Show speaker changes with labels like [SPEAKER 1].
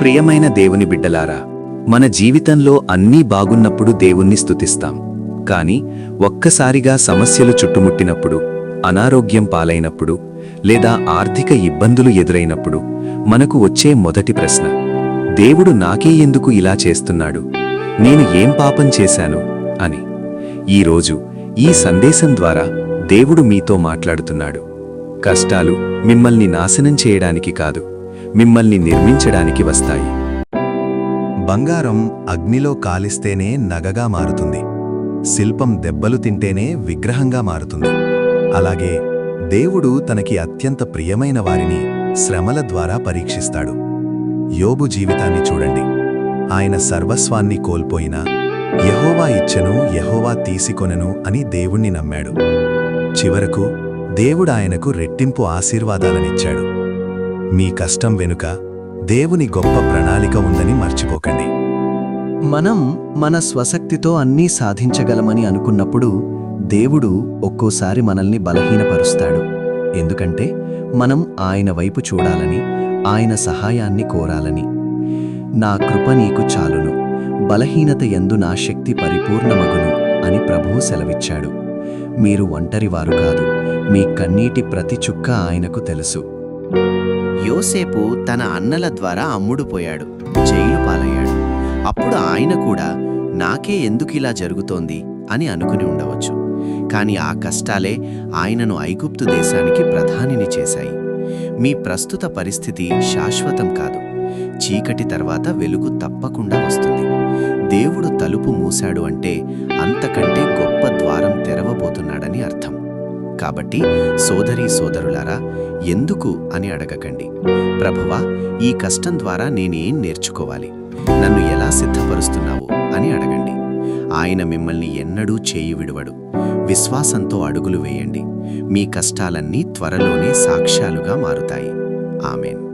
[SPEAKER 1] ప్రియమైన దేవుని బిడ్డలారా, మన జీవితంలో అన్నీ బాగున్నప్పుడు దేవుణ్ణి స్తుతిస్తాం. కాని ఒక్కసారిగా సమస్యలు చుట్టుముట్టినప్పుడు, అనారోగ్యం పాలైనప్పుడు లేదా ఆర్థిక ఇబ్బందులు ఎదురైనప్పుడు మనకు వచ్చే మొదటి ప్రశ్న, దేవుడు నాకే ఎందుకు ఇలా చేస్తున్నాడు? నేను ఏం పాపం చేశాను అని. ఈరోజు ఈ సందేశం ద్వారా దేవుడు మీతో మాట్లాడుతున్నాడు. కష్టాలు మిమ్మల్ని నాశనం చేయడానికి కాదు, మిమ్మల్ని నిర్మించడానికి వస్తాయి.
[SPEAKER 2] బంగారం అగ్నిలో కాలిస్తేనే నగగా మారుతుంది. శిల్పం దెబ్బలు తింటేనే విగ్రహంగా మారుతుంది. అలాగే దేవుడు తనకి అత్యంత ప్రియమైన వారిని శ్రమల ద్వారా పరీక్షిస్తాడు. యోబు జీవితాన్ని చూడండి. ఆయన సర్వస్వాన్ని కోల్పోయినా యెహోవా ఇచ్చెను, యెహోవా తీసికొనెను అని దేవుణ్ణి నమ్మాడు. చివరకు దేవుడు ఆయనకు రెట్టింపు ఆశీర్వాదాలనిచ్చాడు. మీ కష్టం వెనుక దేవుని గొప్ప ప్రణాళిక ఉందని మర్చిపోకండి.
[SPEAKER 3] మనం మన స్వశక్తితో అన్నీ సాధించగలమని అనుకున్నప్పుడు దేవుడు ఒక్కోసారి మనల్ని బలహీనపరుస్తాడు. ఎందుకంటే మనం ఆయన వైపు చూడాలని, ఆయన సహాయాన్ని కోరాలని. నా కృప నీకు చాలును, బలహీనత యందు నా శక్తి పరిపూర్ణమగును అని ప్రభువు సెలవిచ్చాడు. మీరు ఒంటరివారు కాదు, మీ కన్నీటి ప్రతి చుక్క ఆయనకు తెలుసు.
[SPEAKER 4] యోసేపు తన అన్నల ద్వారా అమ్ముడుపోయాడు, జైలు పాలయ్యాడు. అప్పుడు ఆయన కూడా నాకే ఎందుకిలా జరుగుతోంది అని అనుకుని ఉండవచ్చు. కాని ఆ కష్టాలే ఆయనను ఐగుప్తు దేశానికి ప్రధానిని చేశాయి. మీ ప్రస్తుత పరిస్థితి శాశ్వతం కాదు. చీకటి తర్వాత వెలుగు తప్పకుండా వస్తుంది. దేవుడు తలుపు మూశాడు అంటే అంతకంటే గొప్ప ద్వారం తెరవబోతున్నాడని అర్థం. కాబట్టి సోదరీ సోదరులారా, ఎందుకు అని అడగకండి. ప్రభువా, ఈ కష్టం ద్వారా నేనేం నేర్చుకోవాలి? నన్ను ఎలా సిద్ధపరుస్తున్నావు అని అడగండి. ఆయన మిమ్మల్ని ఎన్నడూ చేయి విడువడు. విశ్వాసంతో అడుగులు వేయండి. మీ కష్టాలన్నీ త్వరలోనే సాక్ష్యాలుగా మారుతాయి. ఆమేన్.